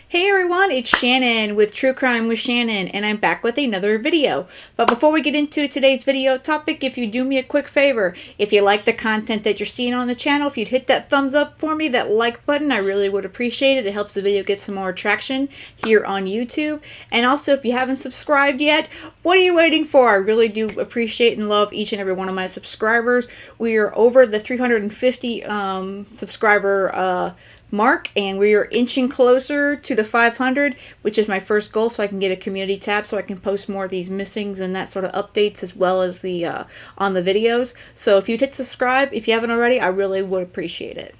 Hey everyone, it's Shannon with True Crime with Shannon, and I'm back with another video. But before we get into today's video topic, if you do me a quick favor, if you like the content that you're seeing on the channel, if you'd hit that thumbs up for me, that like button, I really would appreciate it. It helps the video get some more traction here on YouTube. And also, if you haven't subscribed yet, what are you waiting for? I really do appreciate and love each and every one of my subscribers. We are over the 350 subscriber mark, and we are inching closer to the 500, which is my first goal, so I can get a community tab so I can post more of these missings and that sort of updates as well as the on the videos. So if you'd hit subscribe, if you haven't already, I really would appreciate it.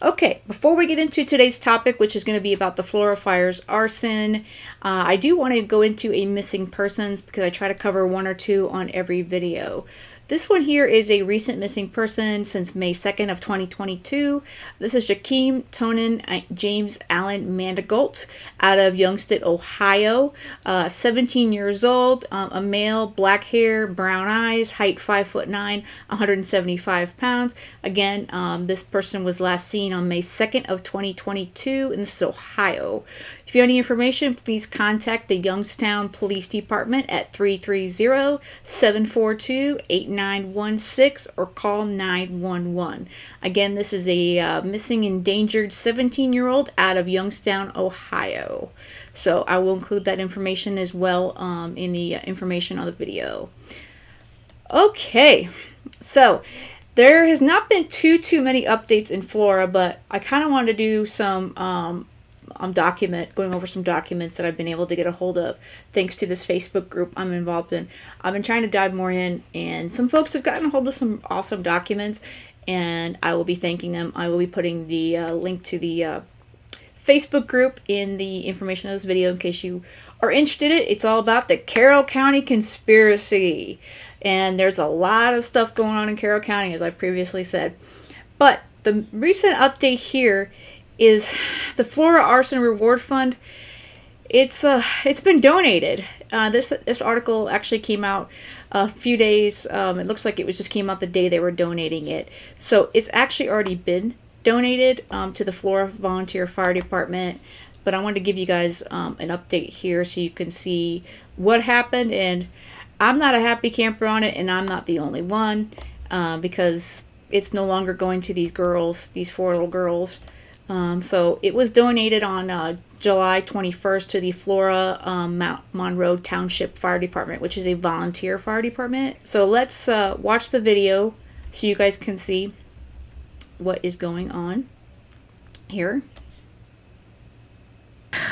Okay, before we get into today's topic, which is going to be about the Flora fires, arson, I do want to go into a missing persons because I try to cover one or two on every video. This one here is a recent missing person since May 2nd of 2022. This is Jakeem Tonin James Allen Mandigolt out of Youngstown, Ohio. 17 years old, a male, black hair, brown eyes, height 5'9", 175 pounds. Again, this person was last seen on May 2nd of 2022, and this is Ohio. If you have any information, please contact the Youngstown Police Department at 330-742-8916 or call 911. Again, this is a missing endangered 17-year-old out of Youngstown, Ohio. So I will include that information as well in the information on the video. Okay, so there has not been too many updates in Flora, but I kind of wanted to do some going over some documents that I've been able to get a hold of thanks to this Facebook group I'm involved in. I've been trying to dive more in, and some folks have gotten a hold of some awesome documents, and I will be thanking them. I will be putting the link to the Facebook group in the information of this video in case you are interested in it. It's all about the Carroll County conspiracy, and there's a lot of stuff going on in Carroll County, as I previously said. But the recent update here is the Flora Arson Reward Fund. It's been donated. This article actually came out a few days. It looks like it just came out the day they were donating it. So it's actually already been donated to the Flora Volunteer Fire Department. But I wanted to give you guys an update here so you can see what happened. And I'm not a happy camper on it, and I'm not the only one, because it's no longer going to these girls, these 4 little girls. So it was donated on July 21st to the Flora Mount Monroe Township Fire Department, which is a volunteer fire department. So let's watch the video so you guys can see what is going on here.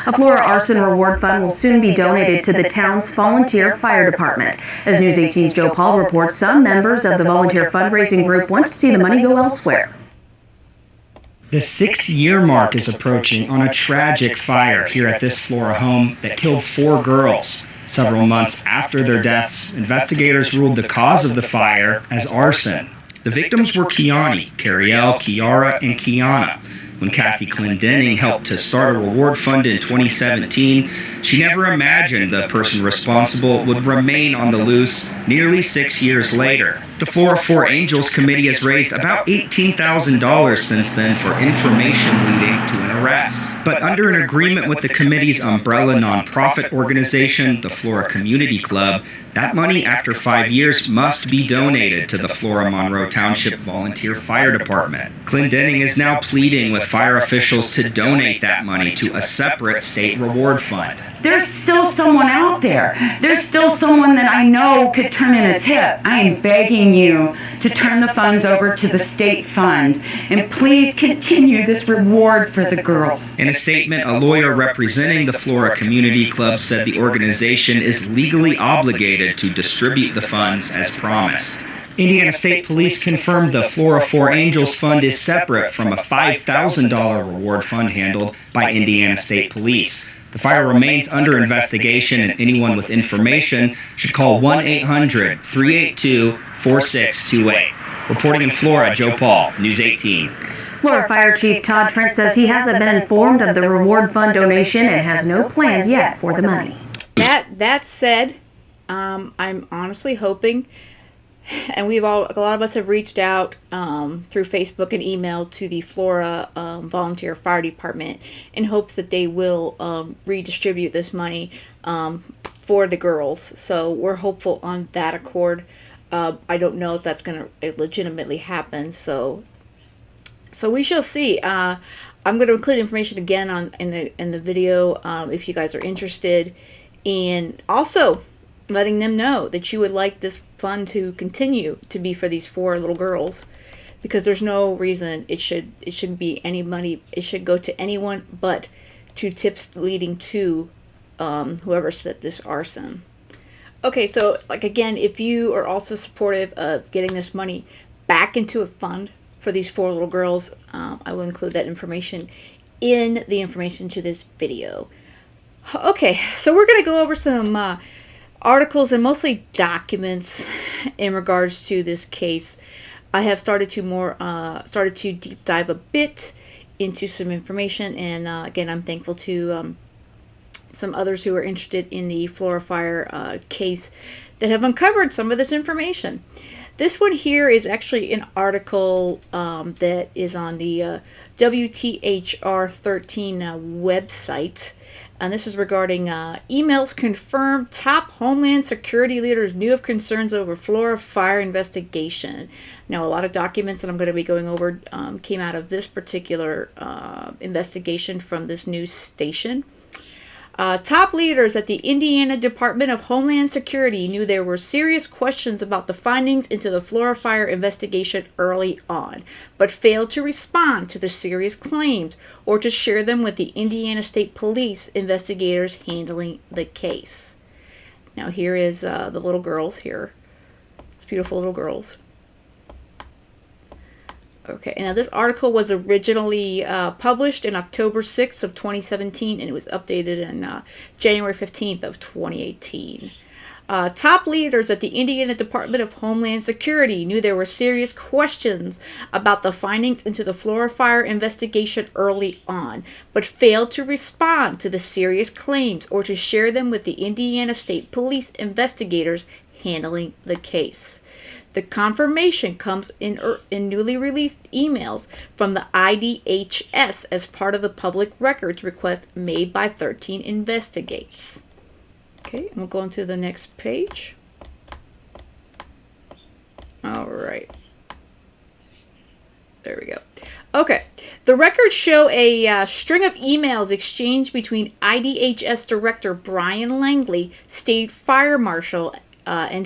A Flora Arson Reward Fund will soon be donated to the town's volunteer fire department. As News 18's Joe Paul reports, some members of the volunteer fundraising group want to see the money go elsewhere. The 6-year mark is approaching on a tragic fire here at this Flora home that killed 4 girls. Several months after their deaths, investigators ruled the cause of the fire as arson. The victims were Carroll, Kiera, and Kiana. When Kathy Clendenning helped to start a reward fund in 2017, she never imagined the person responsible would remain on the loose nearly 6 years later. The Flora 4 Angels Committee has raised about $18,000 since then for information leading to an arrest. But under an agreement with the committee's umbrella nonprofit organization, the Flora Community Club, that money after 5 years must be donated to the Flora Monroe Township Volunteer Fire Department. Clendenning is now pleading with fire officials to donate that money to a separate state reward fund. There's still someone out there. There's still someone that I know could turn in a tip. I am begging you to turn the funds over to the state fund, and please continue this reward for the girls. In a statement, a lawyer representing the Flora Community Club said the organization is legally obligated to distribute the funds as promised. Indiana State Police confirmed the Flora 4 Angels Fund is separate from a $5,000 reward fund handled by Indiana State Police. The fire remains under investigation, and anyone with information should call 1-800-382-4628. Reporting in Flora, Joe Paul, News 18. Flora Fire Chief Todd Trent says he hasn't been informed of the reward fund donation and has no plans yet for the money. That said, I'm honestly hoping And a lot of us have reached out through Facebook and email to the Flora Volunteer Fire Department in hopes that they will redistribute this money for the girls. So we're hopeful on that accord. I don't know if that's going to legitimately happen. So we shall see. I'm going to include information again in the video if you guys are interested, and also letting them know that you would like this fund to continue to be for these 4 little girls, because there's no reason it shouldn't be any money. It should go to anyone but to tips leading to whoever set this arson. Okay, so again, if you are also supportive of getting this money back into a fund for these 4 little girls, I will include that information in the information to this video. Okay, so we're going to go over some articles and mostly documents in regards to this case. I have started to deep dive a bit into some information, and again, I'm thankful to some others who are interested in the Flora fire case that have uncovered some of this information. This one here is actually an article that is on the WTHR 13 website. And this is regarding emails confirm top Homeland Security leaders knew of concerns over Flora fire investigation. Now, a lot of documents that I'm going to be going over came out of this particular investigation from this news station. Top leaders at the Indiana Department of Homeland Security knew there were serious questions about the findings into the Flora fire investigation early on, but failed to respond to the serious claims or to share them with the Indiana State Police investigators handling the case. Now here is the little girls here. It's beautiful little girls. Okay, now this article was originally published in October 6th of 2017, and it was updated on January 15th of 2018. Top leaders at the Indiana Department of Homeland Security knew there were serious questions about the findings into the Flora fire investigation early on, but failed to respond to the serious claims or to share them with the Indiana State Police investigators handling the case. The confirmation comes in newly released emails from the IDHS as part of the public records request made by 13 Investigates. Okay, and we'll go into the next page. All right. There we go. Okay. The records show a string of emails exchanged between IDHS Director Brian Langley, State Fire Marshal Jim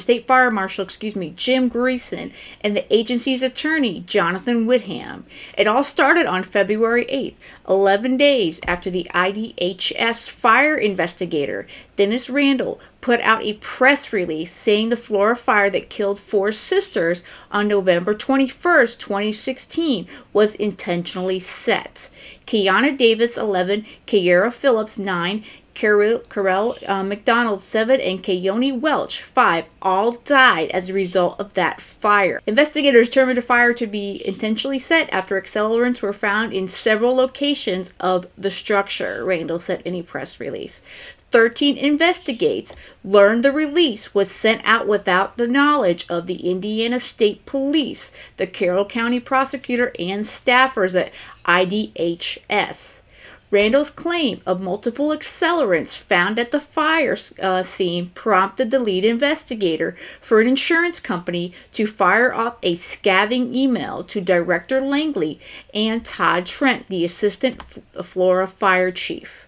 Greason, and the agency's attorney, Jonathan Whitham. It all started on February 8th, 11 days after the IDHS fire investigator, Dennis Randall, put out a press release saying the Flora fire that killed 4 sisters on November 21st, 2016 was intentionally set. Kiana Davis, 11, Kiera Phillips, 9, Carroll McDonald, 7, and Keone Welch, 5, all died as a result of that fire. Investigators determined the fire to be intentionally set after accelerants were found in several locations of the structure, Randall said in a press release. 13 Investigates learned the release was sent out without the knowledge of the Indiana State Police, the Carroll County prosecutor, and staffers at IDHS. Randall's claim of multiple accelerants found at the fire scene prompted the lead investigator for an insurance company to fire off a scathing email to Director Langley and Todd Trent, the assistant Flora fire chief.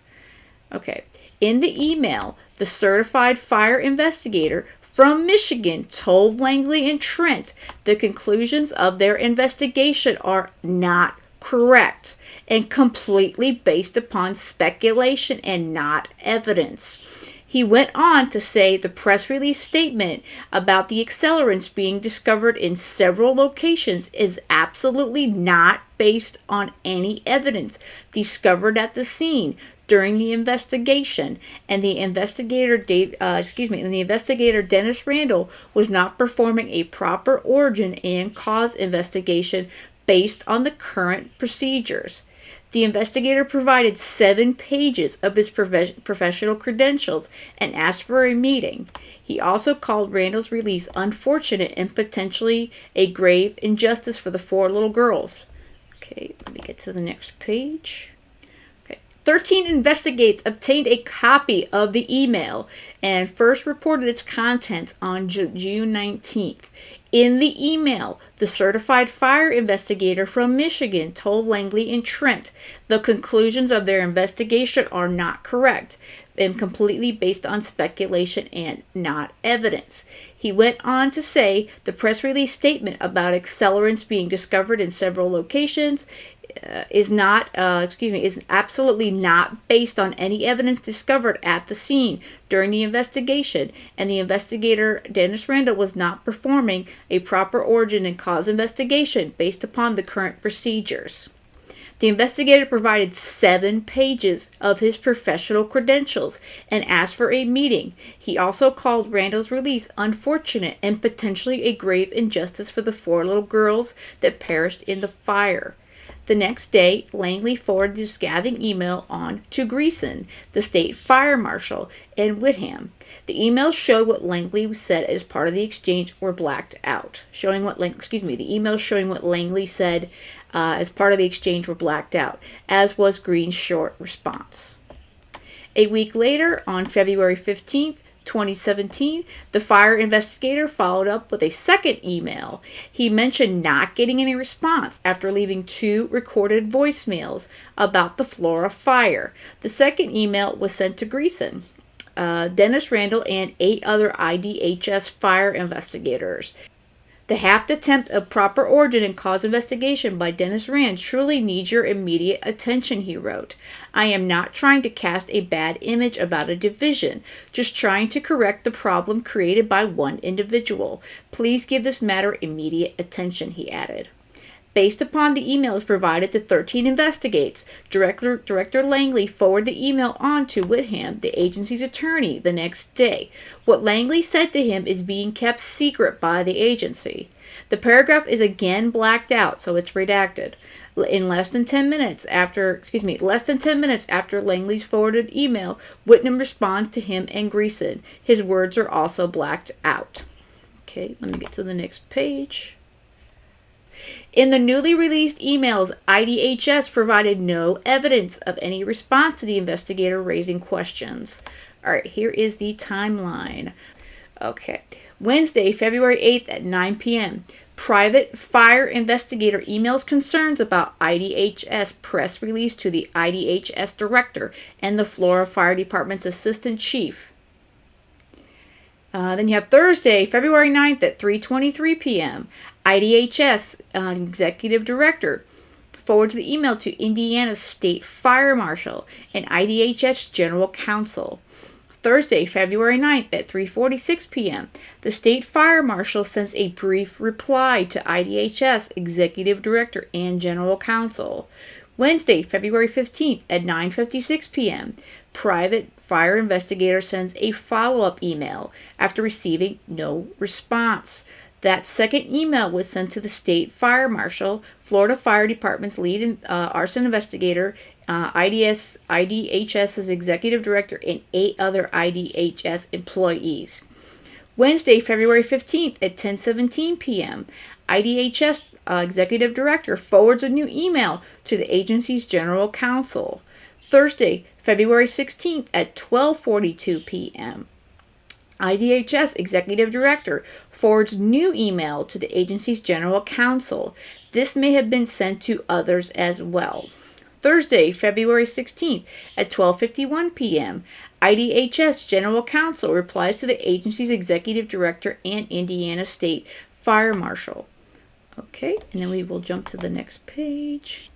Okay. In the email, the certified fire investigator from Michigan told Langley and Trent the conclusions of their investigation are not correct and completely based upon speculation and not evidence. He went on to say the press release statement about the accelerants being discovered in several locations is absolutely not based on any evidence discovered at the scene during the investigation, and the investigator Dennis Randall was not performing a proper origin and cause investigation based on the current procedures. The investigator provided 7 pages of his professional credentials and asked for a meeting. He also called Randall's release unfortunate and potentially a grave injustice for the 4 little girls. Okay, let me get to the next page. 13 Investigates obtained a copy of the email and first reported its contents on June 19th. In the email, the certified fire investigator from Michigan told Langley and Trent the conclusions of their investigation are not correct and completely based on speculation and not evidence. He went on to say the press release statement about accelerants being discovered in several locations is absolutely not based on any evidence discovered at the scene during the investigation, and the investigator Dennis Randall was not performing a proper origin and cause investigation based upon the current procedures. The investigator provided 7 pages of his professional credentials and asked for a meeting. He also called Randall's release unfortunate and potentially a grave injustice for the 4 little girls that perished in the fire. The next day, Langley forwarded the scathing email on to Greason, the state fire marshal, and Whitham. The emails showed what Langley said as part of the exchange were blacked out. The emails showing what Langley said as part of the exchange were blacked out, as was Green's short response. A week later, on February 15th, 2017, the fire investigator followed up with a second email. He mentioned not getting any response after leaving 2 recorded voicemails about the Flora fire. The second email was sent to Greason, Dennis Randall, and 8 other IDHS fire investigators. The half attempt of proper origin and cause investigation by Dennis Rand truly needs your immediate attention, he wrote. I am not trying to cast a bad image about a division, just trying to correct the problem created by one individual. Please give this matter immediate attention, he added. Based upon the emails provided to 13 Investigates, Director Langley forwarded the email on to Whitham, the agency's attorney, the next day. What Langley said to him is being kept secret by the agency. The paragraph is again blacked out, so it's redacted. In less than 10 minutes after Langley's forwarded email, Whitham responds to him and Greason. His words are also blacked out. Okay, let me get to the next page. In the newly released emails, IDHS provided no evidence of any response to the investigator raising questions. All right, here is the timeline. Okay, Wednesday, February 8th at 9 p.m. Private fire investigator emails concerns about IDHS press release to the IDHS director and the Flora Fire Department's assistant chief. Then you have Thursday, February 9th at 3:23 p.m. IDHS executive director forwarded the email to Indiana State Fire Marshal and IDHS General Counsel. Thursday, February 9th at 3:46 p.m. The State Fire Marshal sends a brief reply to IDHS Executive Director and General Counsel. Wednesday, February 15th at 9:56 p.m. Private fire investigator sends a follow-up email after receiving no response. That second email was sent to the State Fire Marshal, Florida Fire Department's lead arson investigator, IDHS's executive director, and 8 other IDHS employees. Wednesday, February 15th at 10:17 p.m., IDHS executive director forwards a new email to the agency's general counsel. Thursday, February 16th at 12:42 p.m., IDHS Executive Director forwards new email to the agency's general counsel. This may have been sent to others as well. Thursday, February 16th at 12:51 p.m., IDHS General Counsel replies to the agency's Executive Director and Indiana State Fire Marshal. Okay, and then we will jump to the next page.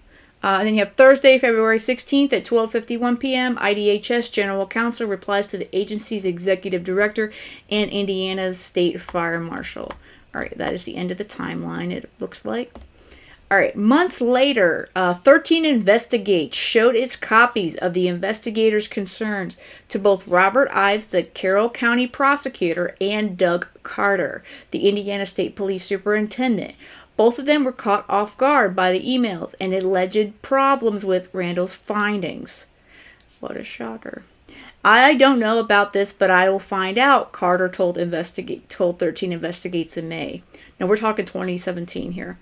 And then you have Thursday, February 16th at 12:51 p.m. IDHS General Counsel replies to the agency's Executive Director and Indiana's State Fire Marshal. All right, that is the end of the timeline, it looks like. All right, months later, 13 Investigates showed its copies of the investigators' concerns to both Robert Ives, the Carroll County prosecutor, and Doug Carter, the Indiana State Police Superintendent. Both of them were caught off guard by the emails and alleged problems with Randall's findings. What a shocker. I don't know about this, but I will find out, Carter told 13 Investigates in May. Now we're talking 2017 here.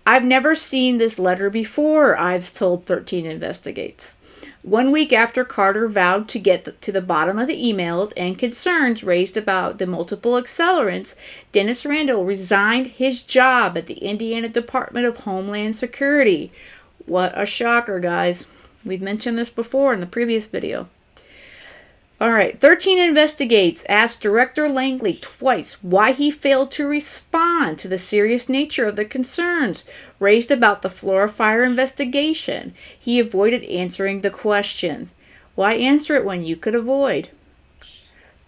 I've never seen this letter before, Ives told 13 Investigates. 1 week after Carter vowed to get to the bottom of the emails and concerns raised about the multiple accelerants, Dennis Randall resigned his job at the Indiana Department of Homeland Security. What a shocker, guys. We've mentioned this before in the previous video. All right, 13 Investigates asked Director Langley twice why he failed to respond to the serious nature of the concerns raised about the Flora fire investigation. He avoided answering the question. Why answer it when you could avoid?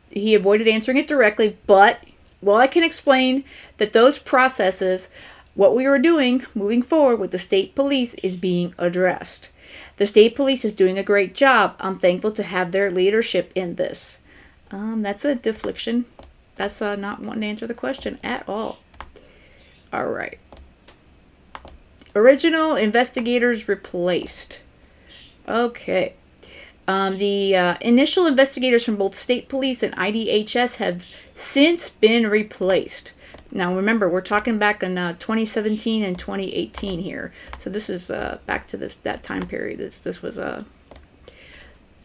He avoided answering it directly, but, well, I can explain that those processes, what we were doing moving forward with the state police, is being addressed. The state police is doing a great job. I'm thankful to have their leadership in this. That's a deflection. That's not wanting to answer the question at all. All right. Original investigators replaced. Okay. The initial investigators from both state police and IDHS have since been replaced. Now, remember, we're talking back in 2017 and 2018 here. So this is back to that time period. This was the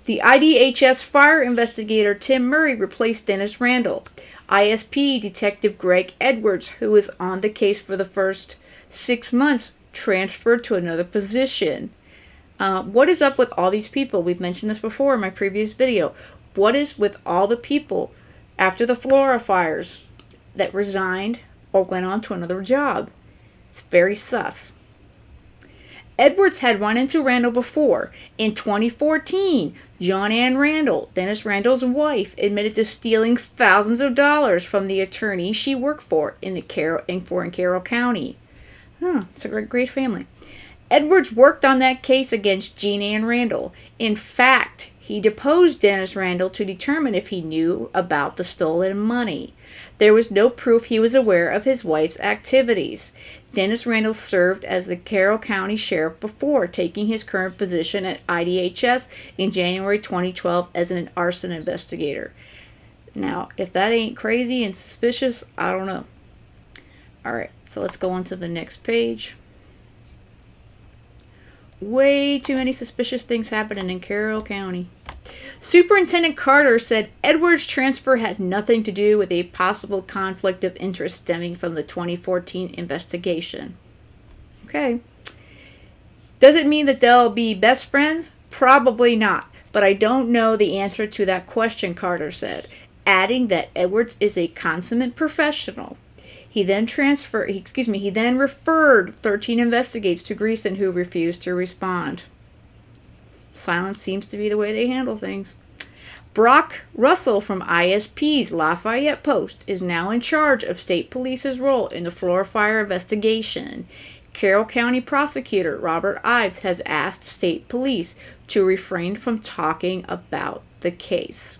IDHS fire investigator Tim Murray replaced Dennis Randall. ISP Detective Greg Edwards, who was on the case for the first 6 months, transferred to another position. What is up with all these people? We've mentioned this before in my previous video. What is with all the people after the Flora fires that resigned or went on to another job? It's very sus. Edwards had run into Randall before. In 2014, John Ann Randall, Dennis Randall's wife, admitted to stealing thousands of dollars from the attorney she worked for in Carroll County. It's a great family. Edwards worked on that case against Jean Ann Randall. In fact, he deposed Dennis Randall to determine if he knew about the stolen money. There was no proof he was aware of his wife's activities. Dennis Randall served as the Carroll County Sheriff before taking his current position at IDHS in January 2012 as an arson investigator. Now, if that ain't crazy and suspicious, I don't know. All right, so let's go on to the next page. Way too many suspicious things happening in Carroll County. Superintendent Carter said Edwards' transfer had nothing to do with a possible conflict of interest stemming from the 2014 investigation. Okay. Does it mean that they'll be best friends? Probably not. But I don't know the answer to that question, Carter said, adding that Edwards is a consummate professional. He then referred 13 Investigates to Greason, who refused to respond. Silence seems to be the way they handle things. Brock Russell from ISP's Lafayette Post is now in charge of state police's role in the Flora fire investigation. Carroll County Prosecutor Robert Ives has asked state police to refrain from talking about the case.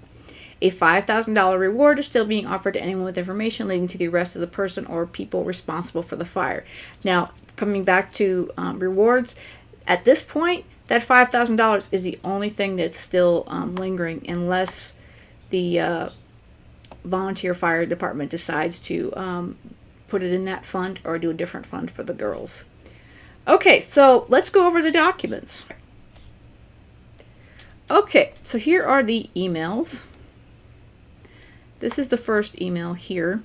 A $5,000 reward is still being offered to anyone with information leading to the arrest of the person or people responsible for the fire. Now, coming back to rewards, at this point, that $5,000 is the only thing that's still lingering, unless the volunteer fire department decides to put it in that fund or do a different fund for the girls. Okay, so let's go over the documents. Okay, so here are the emails. This is the first email here.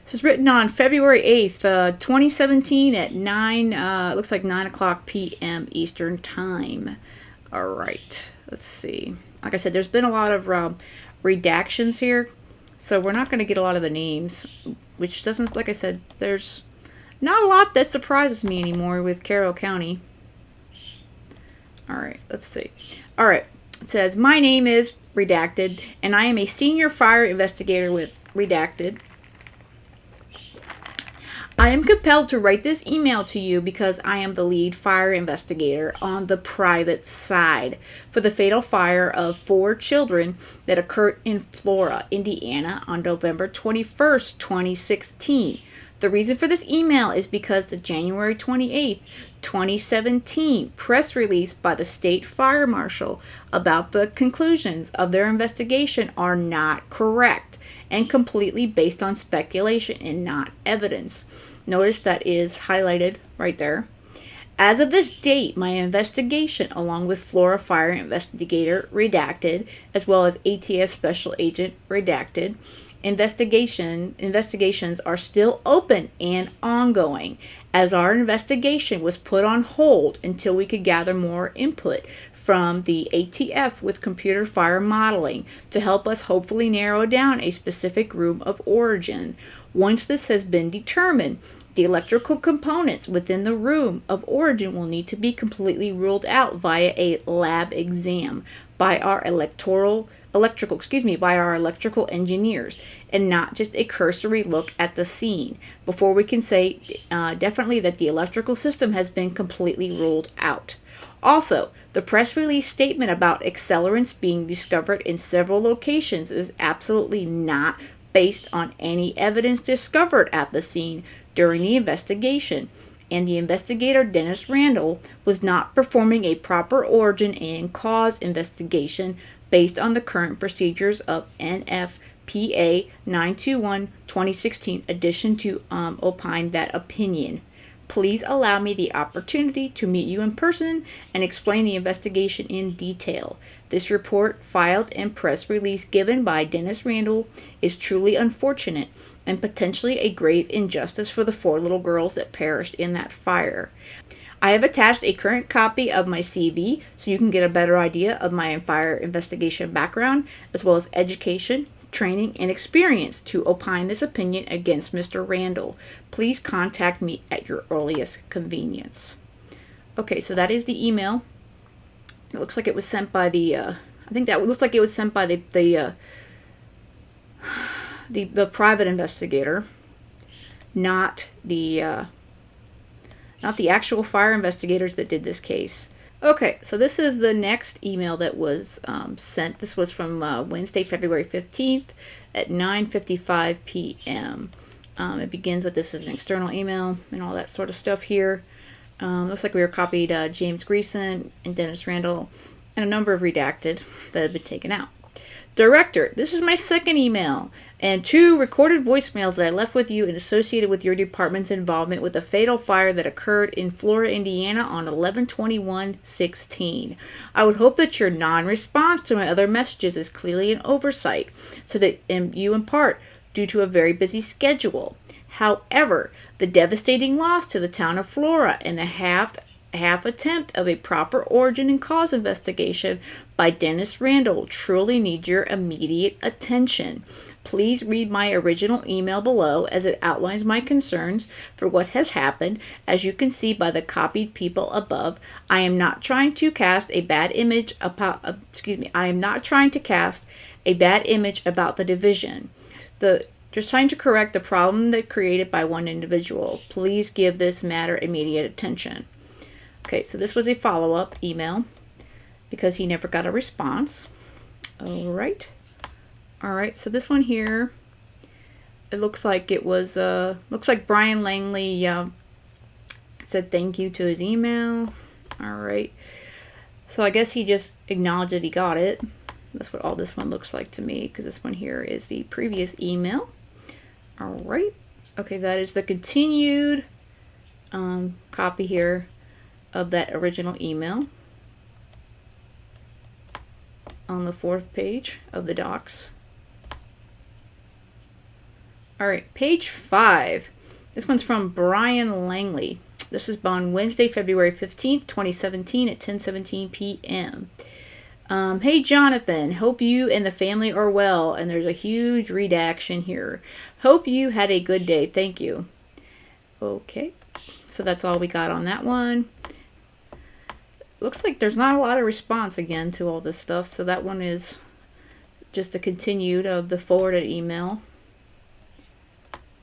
This was written on February 8th, 2017 at 9 o'clock p.m. Eastern Time. All right, let's see. Like I said, there's been a lot of redactions here, so we're not going to get a lot of the names, which doesn't, like I said, there's not a lot that surprises me anymore with Carroll County. All right, let's see. All right, it says, my name is redacted, and I am a senior fire investigator with redacted. I am compelled to write this email to you because I am the lead fire investigator on the private side for the fatal fire of 4 children that occurred in Flora, Indiana on November 21st, 2016. The reason for this email is because the January 28th, 2017 press release by the state fire marshal about the conclusions of their investigation are not correct and completely based on speculation and not evidence. Notice that is highlighted right there. As of this date, my investigation, along with Flora Fire Investigator redacted, as well as ATF Special Agent redacted, investigations are still open and ongoing, as our investigation was put on hold until we could gather more input from the ATF with computer fire modeling to help us hopefully narrow down a specific room of origin. Once this has been determined, the electrical components within the room of origin will need to be completely ruled out via a lab exam by our electrical engineers, and not just a cursory look at the scene before we can say definitely that the electrical system has been completely ruled out. Also, the press release statement about accelerants being discovered in several locations is absolutely not based on any evidence discovered at the scene during the investigation, and the investigator Dennis Randall was not performing a proper origin and cause investigation based on the current procedures of NFPA 921-2016 addition to opine that opinion. Please allow me the opportunity to meet you in person and explain the investigation in detail. This report, filed and press release given by Dennis Randall, is truly unfortunate and potentially a grave injustice for the 4 little girls that perished in that fire. I have attached a current copy of my CV so you can get a better idea of my fire investigation background, as well as education, training, and experience to opine this opinion against Mr. Randall. Please contact me at your earliest convenience. Okay, so that is the email. It looks like it was sent by the the private investigator, not the actual fire investigators that did this case. Okay, so this is the next email that was sent. This was from Wednesday, February 15th at 9:55 p.m. It begins with this is an external email and all that sort of stuff here. Looks like we were copied James Greason and Dennis Randall and a number of redacted that have been taken out. Director, this is my second email and 2 recorded voicemails that I left with you and associated with your department's involvement with the fatal fire that occurred in Flora, Indiana on 11/21/16. I would hope that your non-response to my other messages is clearly an oversight, so that you in part due to a very busy schedule. However, the devastating loss to the town of Flora and the half attempt of a proper origin and cause investigation by Dennis Randall truly need your immediate attention. Please read my original email below as it outlines my concerns for what has happened. As you can see by the copied people above, I am not trying to cast a bad image about the division. Just trying to correct the problem that created by one individual. Please give this matter immediate attention. Okay, so this was a follow-up email because he never got a response. All right, so this one here, it looks like it was, looks like Brian Langley said thank you to his email. All right, so I guess he just acknowledged that he got it. That's what all this one looks like to me, because this one here is the previous email. All right, okay, that is the continued copy here of that original email on the 4th page of the docs. All right, page 5. This one's from Brian Langley. This is on Wednesday, February 15th, 2017 at 10:17 p.m. Hey, Jonathan, hope you and the family are well. And there's a huge redaction here. Hope you had a good day. Thank you. Okay, so that's all we got on that one. Looks like there's not a lot of response again to all this stuff, so that one is just a continued of the forwarded email.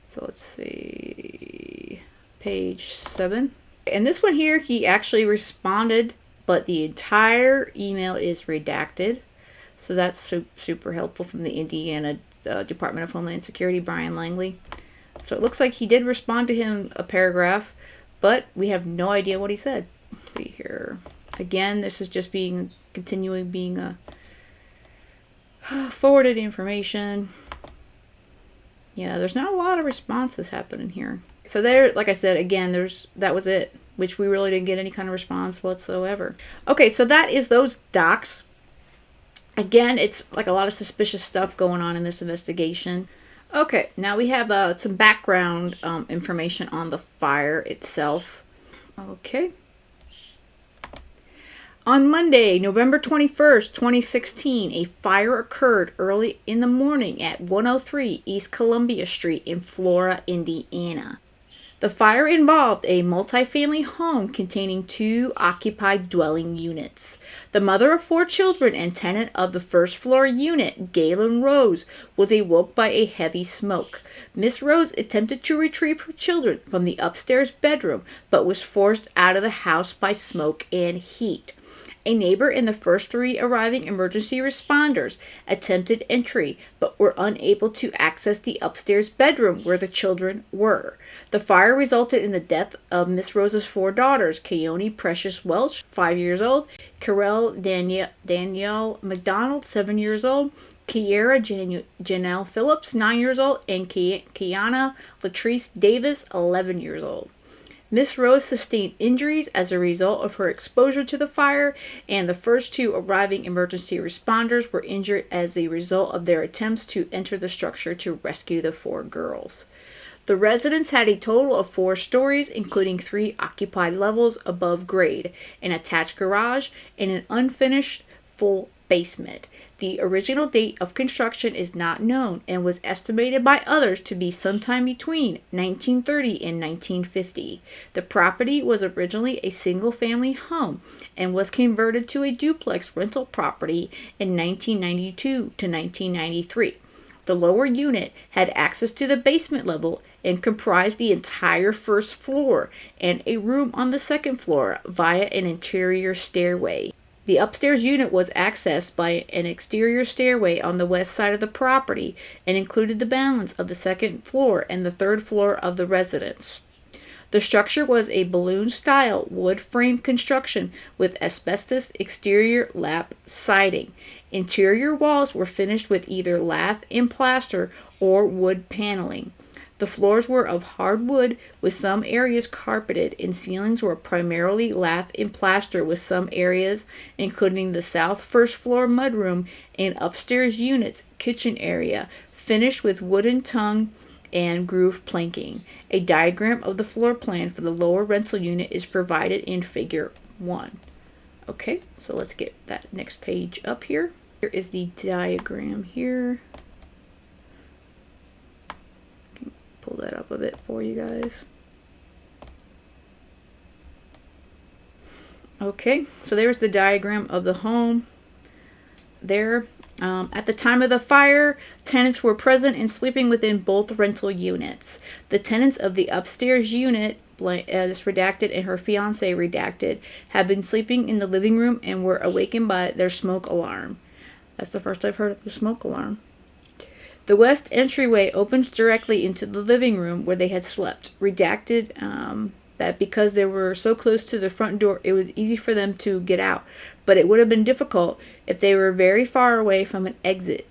So let's see, page 7. And this one here, he actually responded, but the entire email is redacted. So that's super helpful from the Indiana Department of Homeland Security, Brian Langley. So it looks like he did respond to him a paragraph, but we have no idea what he said. See here. Again, this is just continuing being a forwarded information. Yeah, there's not a lot of responses happening here. So there, like I said, again, that was it, which we really didn't get any kind of response whatsoever. Okay, so that is those docs. Again, it's like a lot of suspicious stuff going on in this investigation. Okay, now we have some background information on the fire itself. Okay. On Monday, November 21st, 2016, a fire occurred early in the morning at 103 East Columbia Street in Flora, Indiana. The fire involved a multifamily home containing 2 occupied dwelling units. The mother of 4 children and tenant of the first floor unit, Galen Rose, was awoke by a heavy smoke. Miss Rose attempted to retrieve her children from the upstairs bedroom, but was forced out of the house by smoke and heat. A neighbor and the first 3 arriving emergency responders attempted entry, but were unable to access the upstairs bedroom where the children were. The fire resulted in the death of Miss Rose's 4 daughters, Keone Precious Welch, 5 years old, Carroll Danielle McDonald, 7 years old, Kiera Janelle Phillips, 9 years old, and Kiana Latrice Davis, 11 years old. Miss Rose sustained injuries as a result of her exposure to the fire, and the first 2 arriving emergency responders were injured as a result of their attempts to enter the structure to rescue the 4 girls. The residence had a total of 4 stories, including 3 occupied levels above grade, an attached garage, and an unfinished full basement. The original date of construction is not known and was estimated by others to be sometime between 1930 and 1950. The property was originally a single-family home and was converted to a duplex rental property in 1992 to 1993. The lower unit had access to the basement level and comprised the entire first floor and a room on the second floor via an interior stairway. The upstairs unit was accessed by an exterior stairway on the west side of the property and included the balance of the second floor and the third floor of the residence. The structure was a balloon-style wood frame construction with asbestos exterior lap siding. Interior walls were finished with either lath and plaster or wood paneling. The floors were of hardwood with some areas carpeted, and ceilings were primarily lath and plaster with some areas, including the south first floor mudroom and upstairs unit's kitchen area, finished with wooden tongue and groove planking. A diagram of the floor plan for the lower rental unit is provided in Figure 1. Okay, so let's get that next page up here. Here is the diagram here. Pull that up a bit for you guys. Okay, so there's the diagram of the home there. At the time of the fire, tenants were present and sleeping within both rental units. The tenants of the upstairs unit, this redacted and her fiance redacted, had been sleeping in the living room and were awakened by their smoke alarm. That's the first I've heard of the smoke alarm. The west entryway opens directly into the living room where they had slept. Redacted that because they were so close to the front door, it was easy for them to get out, but it would have been difficult if they were very far away from an exit.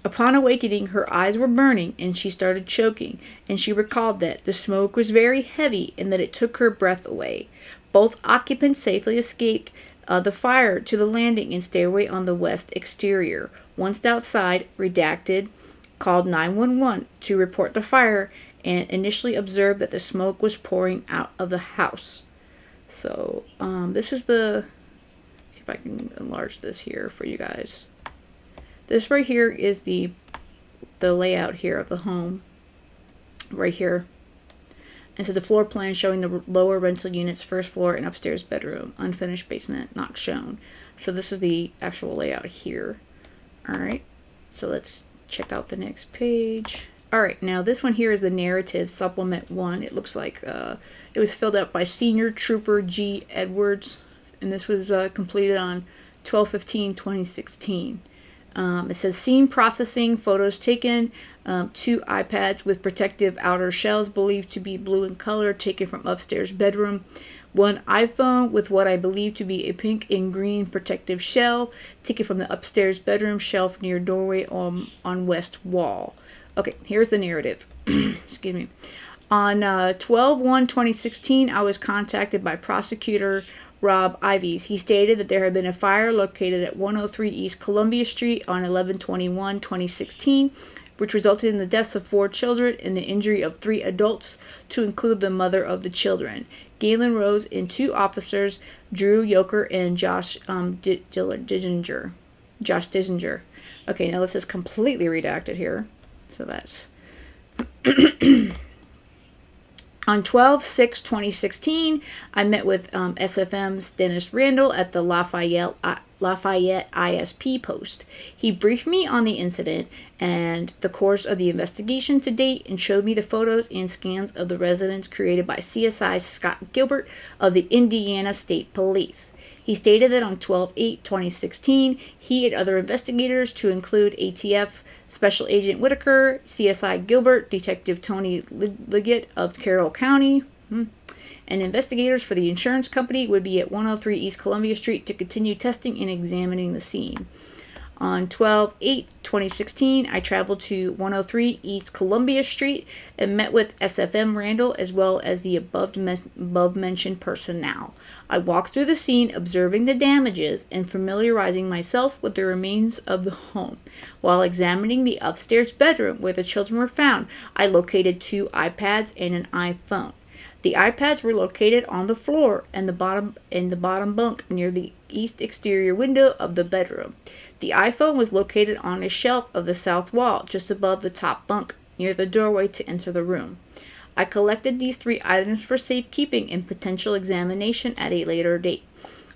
Upon awakening, her eyes were burning and she started choking, and she recalled that the smoke was very heavy and that it took her breath away. Both occupants safely escaped the fire to the landing and stairway on the west exterior. Once outside, redacted called 911 to report the fire and initially observed that the smoke was pouring out of the house. So this is the, see if I can enlarge this here for you guys. This right here is the layout here of the home right here. And so the floor plan showing the lower rental unit's first floor and upstairs bedroom, unfinished basement not shown. So this is the actual layout here. All right, so let's check out the next page. All right, now this one here is the narrative supplement 1. It looks like it was filled out by Senior Trooper G. Edwards, and this was completed on 12/15/2016. It says scene processing, photos taken, 2 iPads with protective outer shells believed to be blue in color taken from upstairs bedroom, 1 iPhone with what I believe to be a pink and green protective shell taken from the upstairs bedroom shelf near doorway on west wall. Okay, here's the narrative. Excuse me. On 12/1/2016, I was contacted by prosecutor Rob Ives. He stated that there had been a fire located at 103 East Columbia Street on 11/21/2016, which resulted in the deaths of 4 children and the injury of 3 adults, to include the mother of the children, Galen Rose, and 2 officers, Drew Yoker and Josh Dissinger. Okay, now this is completely redacted here. So that's... On 12/6/2016, I met with SFM's Dennis Randall at the Lafayette ISP post. He briefed me on the incident and the course of the investigation to date and showed me the photos and scans of the residence created by CSI Scott Gilbert of the Indiana State Police. He stated that on 12/8/2016, he and other investigators, to include ATF Special Agent Whitaker, CSI Gilbert, Detective Tony Liggett of Carroll County, and investigators for the insurance company would be at 103 East Columbia Street to continue testing and examining the scene. On 12/8/2016, I traveled to 103 East Columbia Street and met with SFM Randall as well as the above-mentioned personnel. I walked through the scene observing the damages and familiarizing myself with the remains of the home. While examining the upstairs bedroom where the children were found, I located 2 iPads and an iPhone. The iPads were located on the floor and the bottom bunk near the east exterior window of the bedroom. The iPhone was located on a shelf of the south wall, just above the top bunk, near the doorway to enter the room. I collected these 3 items for safekeeping and potential examination at a later date.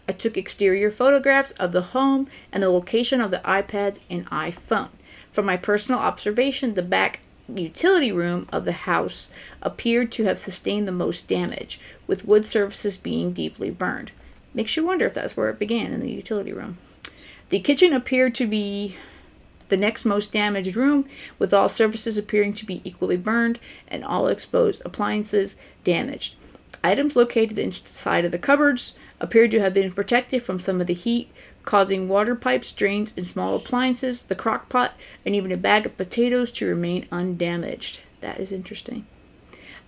I took exterior photographs of the home and the location of the iPads and iPhone. From my personal observation, the back utility room of the house appeared to have sustained the most damage, with wood surfaces being deeply burned. Makes you wonder if that's where it began, in the utility room. The kitchen appeared to be the next most damaged room, with all surfaces appearing to be equally burned and all exposed appliances damaged. Items located inside of the cupboards appeared to have been protected from some of the heat, causing water pipes, drains, and small appliances, the crock pot, and even a bag of potatoes to remain undamaged. That is interesting.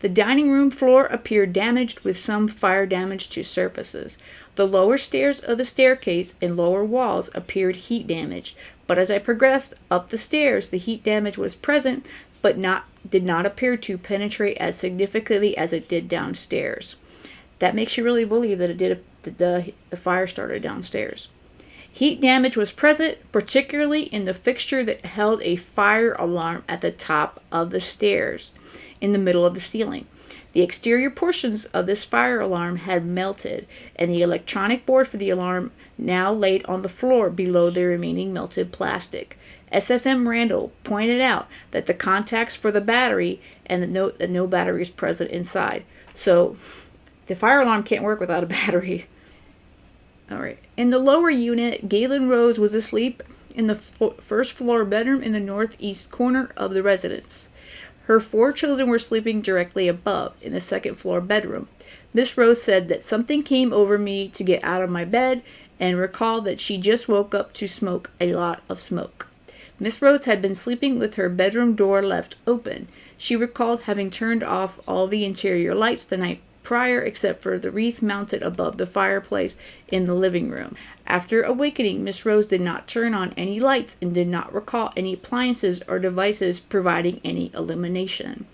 The dining room floor appeared damaged with some fire damage to surfaces. The lower stairs of the staircase and lower walls appeared heat damaged, but as I progressed up the stairs, the heat damage was present, but did not appear to penetrate as significantly as it did downstairs. That makes you really believe that the fire started downstairs. Heat damage was present, particularly in the fixture that held a fire alarm at the top of the stairs, in the middle of the ceiling. The exterior portions of this fire alarm had melted, and the electronic board for the alarm now laid on the floor below the remaining melted plastic. SFM Randall pointed out that the contacts for the battery and the note that no battery is present inside. So the fire alarm can't work without a battery. All right. In the lower unit, Galen Rose was asleep in the first floor bedroom in the northeast corner of the residence. Her 4 children were sleeping directly above in the second floor bedroom. Miss Rose said that something came over me to get out of my bed and recalled that she just woke up to smoke a lot of smoke. Miss Rose had been sleeping with her bedroom door left open. She recalled having turned off all the interior lights the night prior except for the wreath mounted above the fireplace in the living room. After awakening, Miss Rose did not turn on any lights and did not recall any appliances or devices providing any illumination.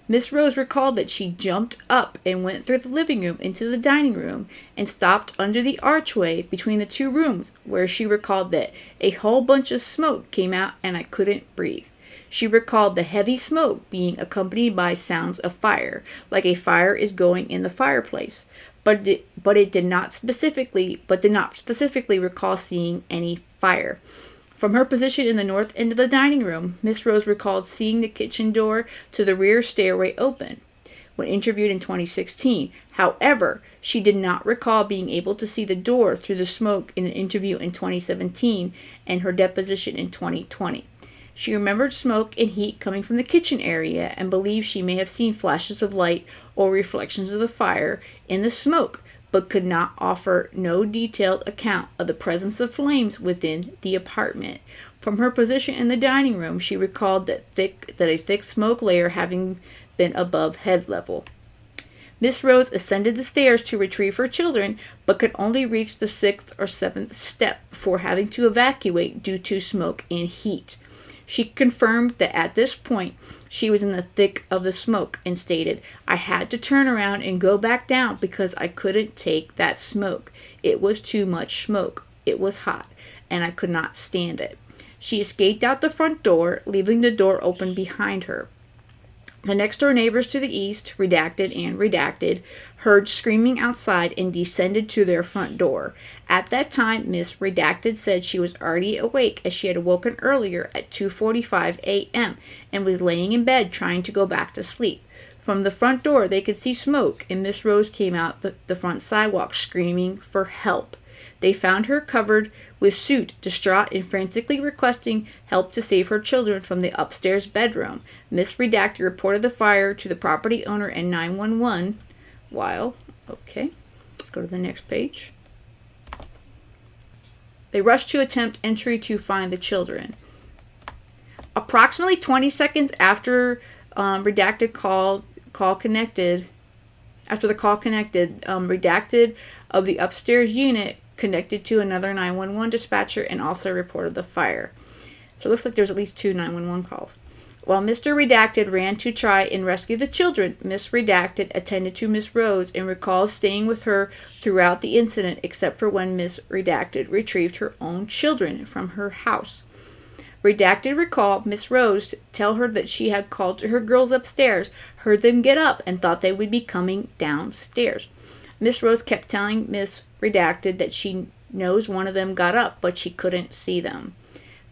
Miss Rose recalled that she jumped up and went through the living room into the dining room and stopped under the archway between the 2 rooms, where she recalled that a whole bunch of smoke came out and I couldn't breathe. She recalled the heavy smoke being accompanied by sounds of fire, like a fire is going in the fireplace, but did not specifically recall seeing any fire. From her position in the north end of the dining room, Miss Rose recalled seeing the kitchen door to the rear stairway open. when interviewed in 2016. However, she did not recall being able to see the door through the smoke in an interview in 2017 and her deposition in 2020. She remembered smoke and heat coming from the kitchen area and believed she may have seen flashes of light or reflections of the fire in the smoke, but could not offer no detailed account of the presence of flames within the apartment. From her position in the dining room, she recalled that a thick smoke layer having been above head level. Miss Rose ascended the stairs to retrieve her children, but could only reach the 6th or 7th step before having to evacuate due to smoke and heat. She confirmed that at this point, she was in the thick of the smoke and stated, "I had to turn around and go back down because I couldn't take that smoke. It was too much smoke. It was hot, and I could not stand it." She escaped out the front door, leaving the door open behind her. The next-door neighbors to the east, redacted, heard screaming outside and descended to their front door. At that time, Miss Redacted said she was already awake as she had awoken earlier at 2:45 a.m. and was laying in bed trying to go back to sleep. From the front door, they could see smoke, and Miss Rose came out the front sidewalk screaming for help. They found her covered with soot, distraught and frantically requesting help to save her children from the upstairs bedroom. Miss Redacted reported the fire to the property owner and 911. Let's go to the next page. They rushed to attempt entry to find the children. Approximately 20 seconds after Redacted call connected, Redacted of the upstairs unit connected to another 911 dispatcher and also reported the fire. So it looks like there's at least 2 911 calls. While Mr. Redacted ran to try and rescue the children, Miss Redacted attended to Miss Rose and recalls staying with her throughout the incident except for when Miss Redacted retrieved her own children from her house. Redacted recalled Miss Rose tell her that she had called to her girls upstairs, heard them get up, and thought they would be coming downstairs. Miss Rose kept telling Miss Redacted that she knows one of them got up, but she couldn't see them.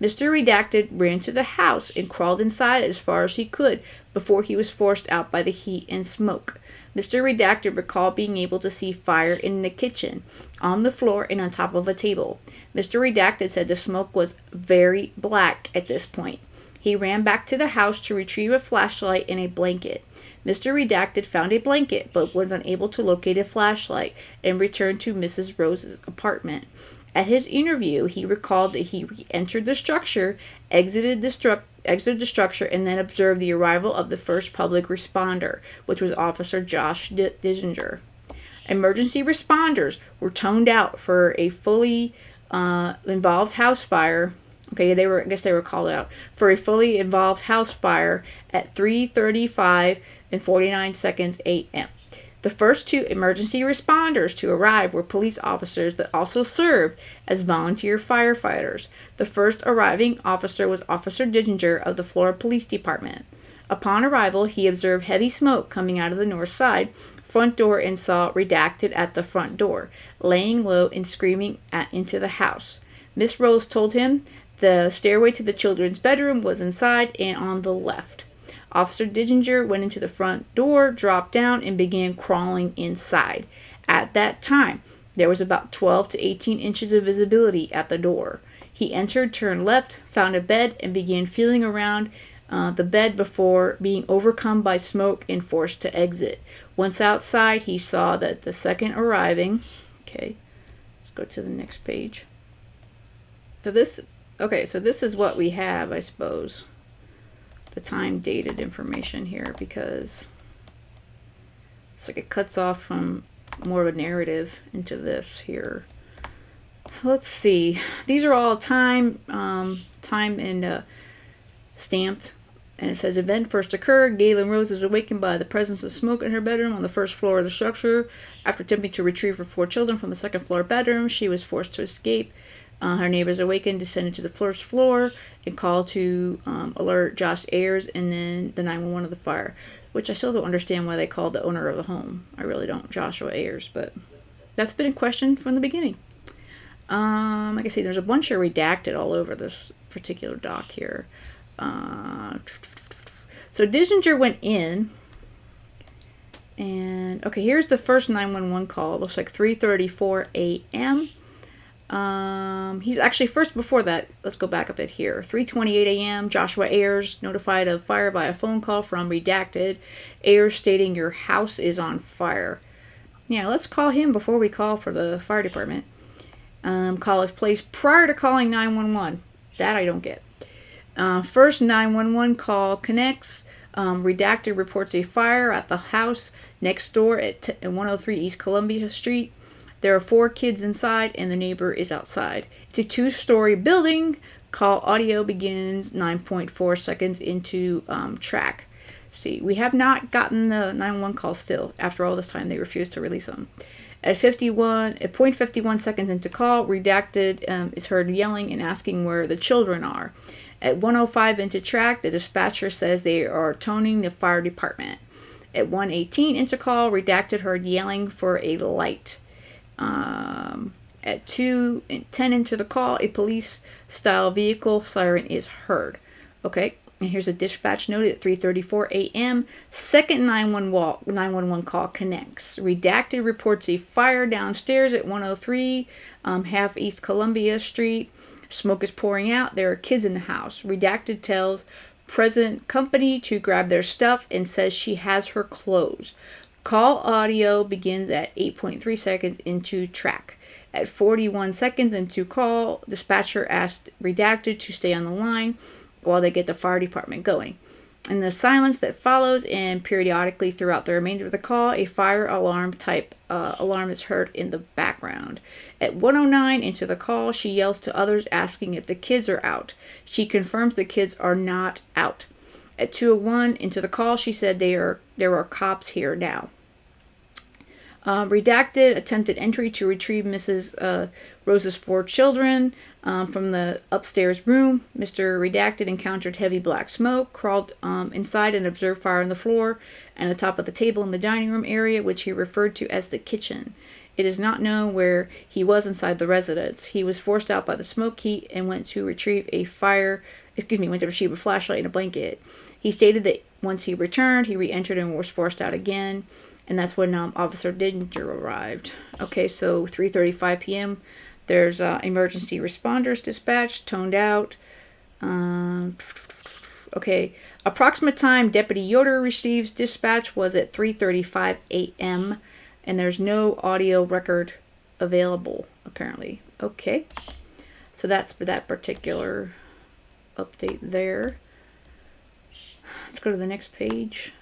Mr. Redacted ran to the house and crawled inside as far as he could before he was forced out by the heat and smoke. Mr. Redacted recalled being able to see fire in the kitchen, on the floor, and on top of a table. Mr. Redacted said the smoke was very black at this point. He ran back to the house to retrieve a flashlight and a blanket. Mr. Redacted found a blanket but was unable to locate a flashlight and returned to Mrs. Rose's apartment. At his interview, he recalled that he re-entered the structure, exited the structure, and then observed the arrival of the first public responder, which was Officer Josh Dissinger. Emergency responders were toned out for a fully involved house fire. I guess they were called out for a fully involved house fire at 3:35 and 49 seconds a.m. The first 2 emergency responders to arrive were police officers that also served as volunteer firefighters. The first arriving officer was Officer Dissinger of the Flora Police Department. Upon arrival, he observed heavy smoke coming out of the north side front door and saw Redacted at the front door, laying low and screaming into the house. Miss Rose told him the stairway to the children's bedroom was inside and on the left. Officer Dissinger went into the front door, dropped down, and began crawling inside. At that time, there was about 12 to 18 inches of visibility at the door. He entered, turned left, found a bed, and began feeling around the bed before being overcome by smoke and forced to exit. Once outside, he saw that the second arriving... Okay, let's go to the next page. So this is what we have, I suppose. The time dated information here, because it's like it cuts off from more of a narrative into this here. So let's see. These are all time and stamped. And it says, event first occurred. Galen Rose is awakened by the presence of smoke in her bedroom on the first floor of the structure. After attempting to retrieve her 4 children from the second floor bedroom, she was forced to escape. Her neighbors awakened, descended to the first floor, and called to alert Josh Ayers and then the 911 of the fire, which I still don't understand why they called the owner of the home. I really don't, Joshua Ayers, but that's been in question from the beginning. Like I say, there's a bunch of redacted all over this particular doc here. So Dissinger went in And okay, here's the first 911 call. It looks like 3:34 a.m. He's actually first before that. Let's go back a bit here. 3:28 a.m. Joshua Ayers notified of fire by a phone call from redacted. Ayers stating your house is on fire. Yeah, let's call him before we call for the fire department. Call is placed prior to calling 911. That I don't get. First 911 call connects. Redacted reports a fire at the house next door at 103 East Columbia Street. There are 4 kids inside and the neighbor is outside. It's a 2-story building. Call audio begins 9.4 seconds into track. See, we have not gotten the 911 call still. After all this time, they refused to release them. At 0.51 seconds into call, redacted is heard yelling and asking where the children are. At 1:05 into track, the dispatcher says they are toning the fire department. At 1:18 into call, redacted heard yelling for a light. At 2:10 into the call, a police-style vehicle siren is heard. Okay, and here's a dispatch note at 3:34 a.m. Second 911 call connects. Redacted reports a fire downstairs at 103 half East Columbia Street. Smoke is pouring out. There are kids in the house. Redacted tells present company to grab their stuff and says she has her clothes. Call audio begins at 8.3 seconds into track. At 41 seconds into call, dispatcher asked redacted to stay on the line while they get the fire department going. In the silence that follows and periodically throughout the remainder of the call, a fire alarm type alarm is heard in the background. At 1:09 into the call, she yells to others asking if the kids are out. She confirms the kids are not out. At 2:01 into the call, she said there are cops here now. Redacted attempted entry to retrieve Mrs. Rose's 4 children from the upstairs room. Mr. Redacted encountered heavy black smoke, crawled inside and observed fire on the floor and the top of the table in the dining room area, which he referred to as the kitchen. It is not known where he was inside the residence. He was forced out by the smoke heat and went to retrieve a flashlight and a blanket. He stated that once he returned, he re-entered and was forced out again. And that's when Officer Dinger arrived. Okay, so 3:35 p.m. There's emergency responders dispatched, toned out. Okay, approximate time Deputy Yoder receives dispatch was at 3:35 a.m. And there's no audio record available, apparently. Okay, so that's for that particular update there. Let's go to the next page.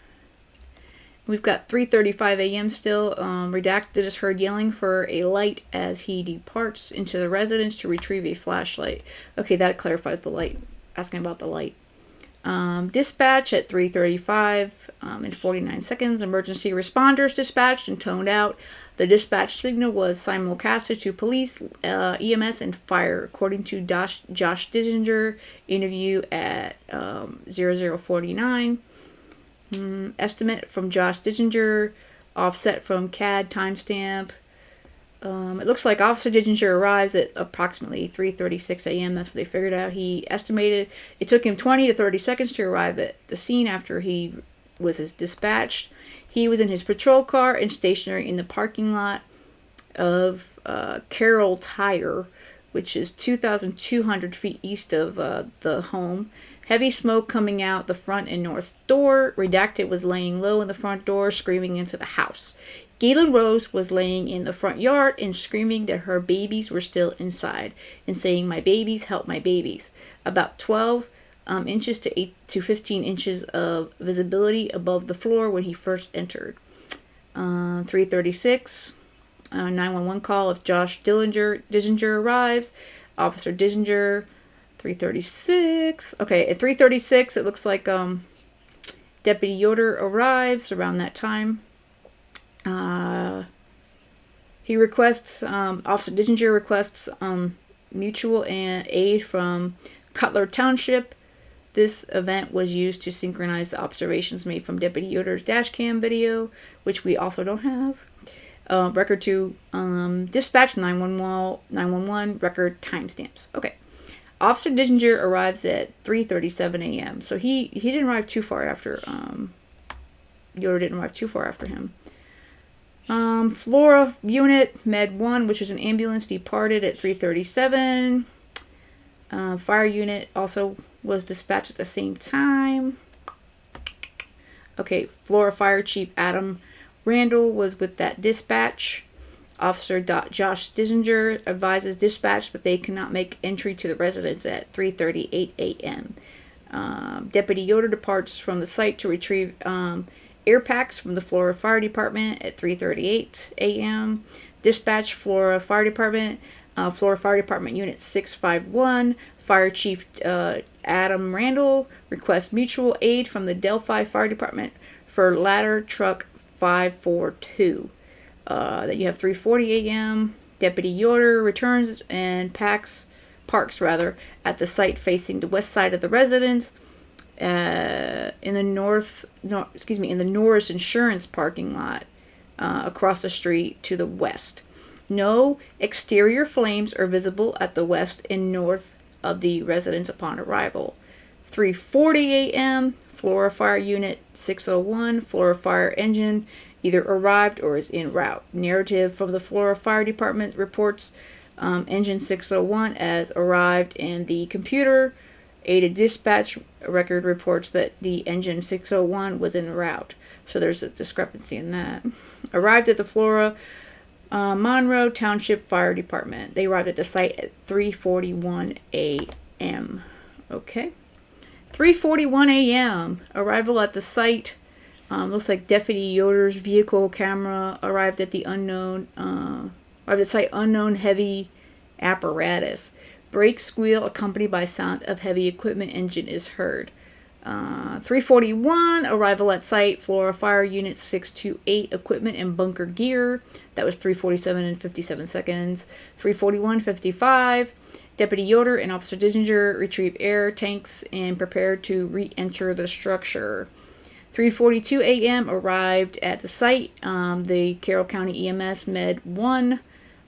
We've got 3:35 a.m. still. Redacted is heard yelling for a light as he departs into the residence to retrieve a flashlight. Okay, that clarifies the light. Asking about the light. Dispatch at 3:35 and 49 seconds. Emergency responders dispatched and toned out. The dispatch signal was simulcasted to police, EMS, and fire, according to Josh Dissinger interview at 0049. Estimate from Josh Dissinger, offset from CAD timestamp. It looks like Officer Dissinger arrives at approximately 3:36 a.m. That's what they figured out. He estimated it took him 20 to 30 seconds to arrive at the scene after he was dispatched. He was in his patrol car and stationary in the parking lot of Carroll Tire, which is 2,200 feet east of the home. Heavy smoke coming out the front and north door. Redacted was laying low in the front door, screaming into the house. Galen Rose was laying in the front yard and screaming that her babies were still inside and saying, "My babies, help my babies." About 12 inches to 8 to 15 inches of visibility above the floor when he first entered. 3:36, 911 call of Josh Dissinger arrives. Officer Dissinger, 3:36. Okay, at 3:36, it looks like Deputy Yoder arrives around that time. He requests, Officer Dissinger requests mutual aid from Cutler Township. This event was used to synchronize the observations made from Deputy Yoder's dash cam video, which we also don't have. Record to dispatch 911 record timestamps. Okay. Officer Dissinger arrives at 3:37 a.m. So he didn't arrive too far after Yoder didn't arrive too far after him. Flora unit, Med 1, which is an ambulance, departed at 3:37. Fire unit also was dispatched at the same time. Okay, Flora Fire Chief Adam Randall was with that dispatch. Officer Josh Dissinger advises dispatch that they cannot make entry to the residence at 3:38 a.m. Deputy Yoder departs from the site to retrieve air packs from the Flora Fire Department at 3:38 a.m. Dispatch Flora Fire Department, Flora Fire Department Unit 651. Fire Chief Adam Randall requests mutual aid from the Delphi Fire Department for ladder truck 542. That you have 3:40 a.m. Deputy Yoder returns and parks at the site facing the west side of the residence. In the Norris Insurance parking lot across the street to the west. No exterior flames are visible at the west and north of the residence upon arrival. 3:40 a.m. Flora Fire Unit 601, Flora Fire engine either arrived or is en route. Narrative from the Flora Fire Department reports engine 601 as arrived, and the computer aided dispatch record reports that the engine 601 was en route. So there's a discrepancy in that. Arrived at the Flora Monroe Township Fire Department. They arrived at the site at 3:41 a.m. Okay. 3:41 a.m. Arrival at the site. Looks like Deputy Yoder's vehicle camera arrived at the site unknown heavy apparatus. Brake squeal accompanied by sound of heavy equipment engine is heard. 3:41 arrival at site Flora Fire Unit 628 equipment and bunker gear. That was 3:47 and 57 seconds. 3:41:55 Deputy Yoder and Officer Dissinger retrieve air tanks and prepare to re-enter the structure. 3:42 a.m. arrived at the site. The Carroll County EMS Med 1.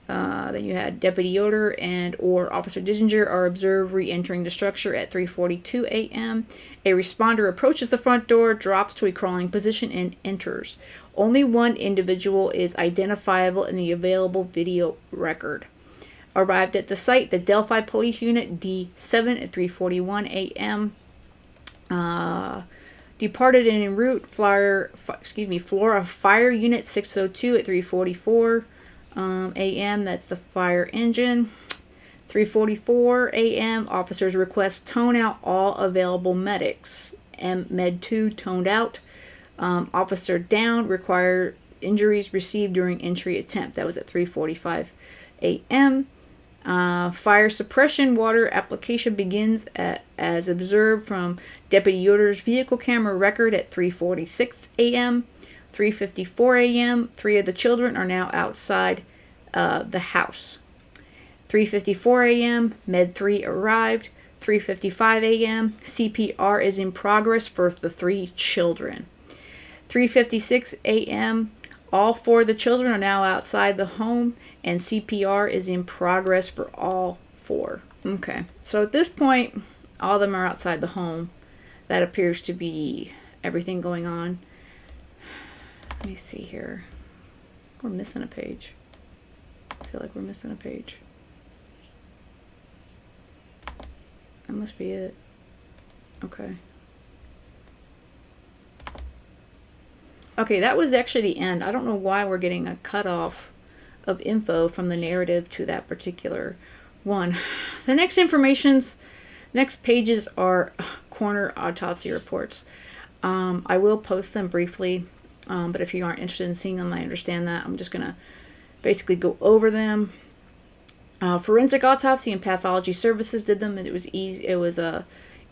Then you had Deputy Yoder and or Officer Dissinger are observed re-entering the structure at 3:42 a.m. A responder approaches the front door, drops to a crawling position, and enters. Only one individual is identifiable in the available video record. Arrived at the site, the Delphi Police Unit D7 at 3:41 a.m. Departed and en route Flora Fire Unit 602 at 3:44 a.m. That's the fire engine. 3:44 a.m. Officers request tone out all available medics. Med 2 toned out. Officer down. Require injuries received during entry attempt. That was at 3:45 a.m. Fire suppression water application begins as observed from Deputy Yoder's vehicle camera record at 3:46 a.m. 3:54 a.m. 3 of the children are now outside the house. 3:54 a.m. Med 3 arrived. 3:55 a.m. CPR is in progress for the 3 children. 3:56 a.m. All 4 of the children are now outside the home, and CPR is in progress for all 4. Okay, so at this point, all of them are outside the home. That appears to be everything going on. Let me see here. We're missing a page. I feel like we're missing a page. That must be it. Okay. Okay, that was actually the end. I don't know why we're getting a cutoff of info from the narrative to that particular one. The next next pages are coroner autopsy reports. I will post them briefly, but if you aren't interested in seeing them, I understand that. I'm just going to basically go over them. Forensic Autopsy and Pathology Services did them, and it was easy. It was a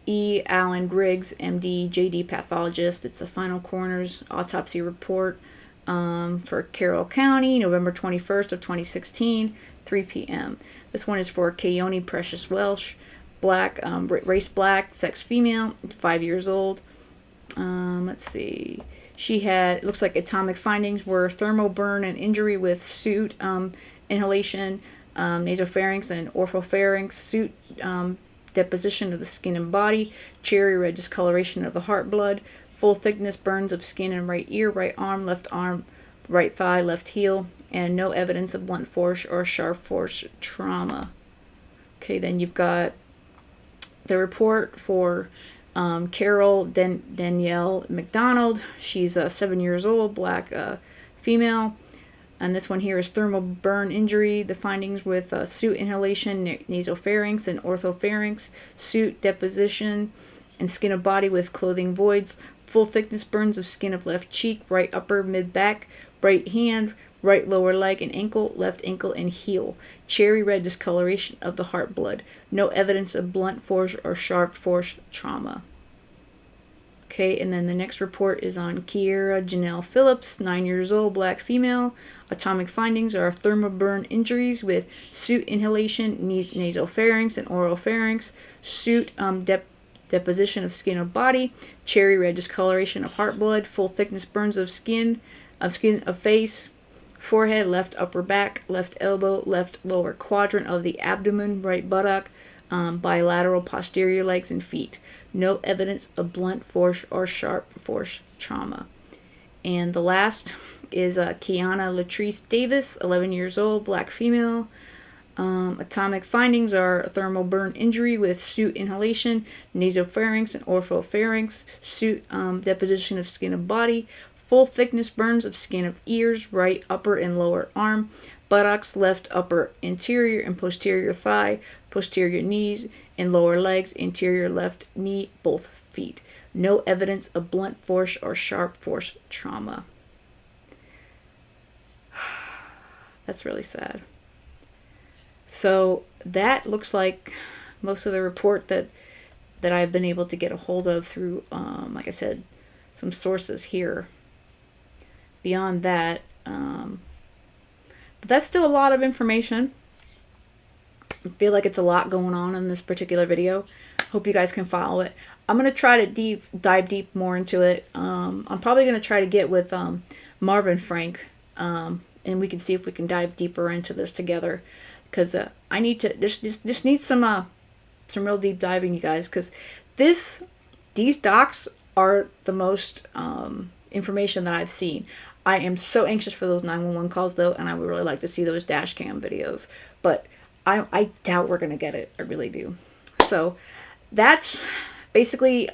E. Allen Griggs, MD, JD pathologist. It's a final coroner's autopsy report for Carroll County, November 21st of 2016, 3 p.m. This one is for Keone Precious Welsh, black, race black, sex female, 5 years old. Let's see. She had, it looks like atomic findings were thermal burn and injury with soot, inhalation, nasopharynx and oropharynx, soot, deposition of the skin and body, cherry red discoloration of the heart blood, full thickness burns of skin in right ear, right arm, right thigh, left heel, and no evidence of blunt force or sharp force trauma. Okay, then you've got the report for Carroll Danielle McDonald. She's 7 years old, black female. And this one here is thermal burn injury. The findings with soot inhalation, nasopharynx, and orthopharynx, soot deposition, and skin of body with clothing voids. Full thickness burns of skin of left cheek, right upper, mid back, right hand, right lower leg and ankle, left ankle and heel. Cherry red discoloration of the heart blood. No evidence of blunt force or sharp force trauma. Okay, and then the next report is on Kiera Janelle Phillips, 9 years old, black female. Atomic findings are thermoburn injuries with soot inhalation, nasopharynx, and oropharynx. Soot deposition of skin of body. Cherry red discoloration of heart blood. Full thickness burns of skin of face. Forehead, left upper back, left elbow, left lower quadrant of the abdomen, right buttock, bilateral posterior legs and feet. No evidence of blunt force or sharp force trauma. And the last is Kiana Latrice Davis, 11 years old, black female. Atomic findings are thermal burn injury with soot inhalation, nasopharynx and oropharynx, soot deposition of skin of body, full thickness burns of skin of ears, right upper and lower arm, buttocks, left upper interior and posterior thigh, posterior knees and lower legs, interior left knee, both feet. No evidence of blunt force or sharp force trauma. That's really sad. So that looks like most of the report that I've been able to get a hold of through, like I said, some sources here. Beyond that, but that's still a lot of information. I feel like it's a lot going on in this particular video. Hope you guys can follow it. I'm going to try to dive deep more into it. I'm probably going to try to get with Marvin Frank, and we can see if we can dive deeper into this together. Because I need to, this needs some real deep diving, you guys. Because these docs are the most information that I've seen. I am so anxious for those 911 calls, though, and I would really like to see those dash cam videos. But I doubt we're going to get it. I really do. So that's basically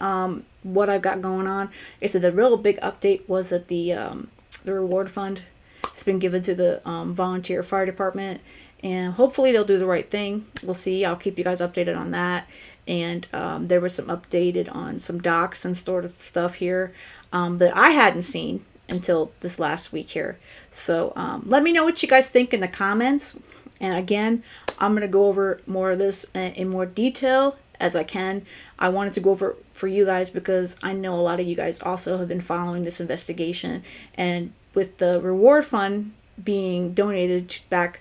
what I've got going on. I said the real big update was that the reward fund has been given to the volunteer fire department, and hopefully they'll do the right thing. We'll see. I'll keep you guys updated on that. And there was some updated on some docs and sort of stuff here that I hadn't seen until this last week here. So let me know what you guys think in the comments. And again, I'm going to go over more of this in more detail as I can. I wanted to go over for you guys because I know a lot of you guys also have been following this investigation. And with the reward fund being donated back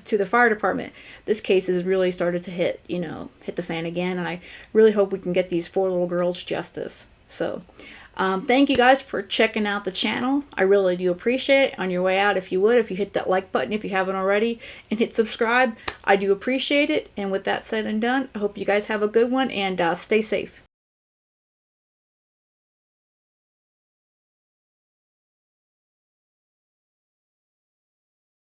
to the fire department, this case has really started to hit the fan again. And I really hope we can get these 4 little girls justice. So thank you guys for checking out the channel. I really do appreciate it. On your way out, if you hit that like button if you haven't already, and hit subscribe, I do appreciate it. And with that said and done, I hope you guys have a good one, and stay safe.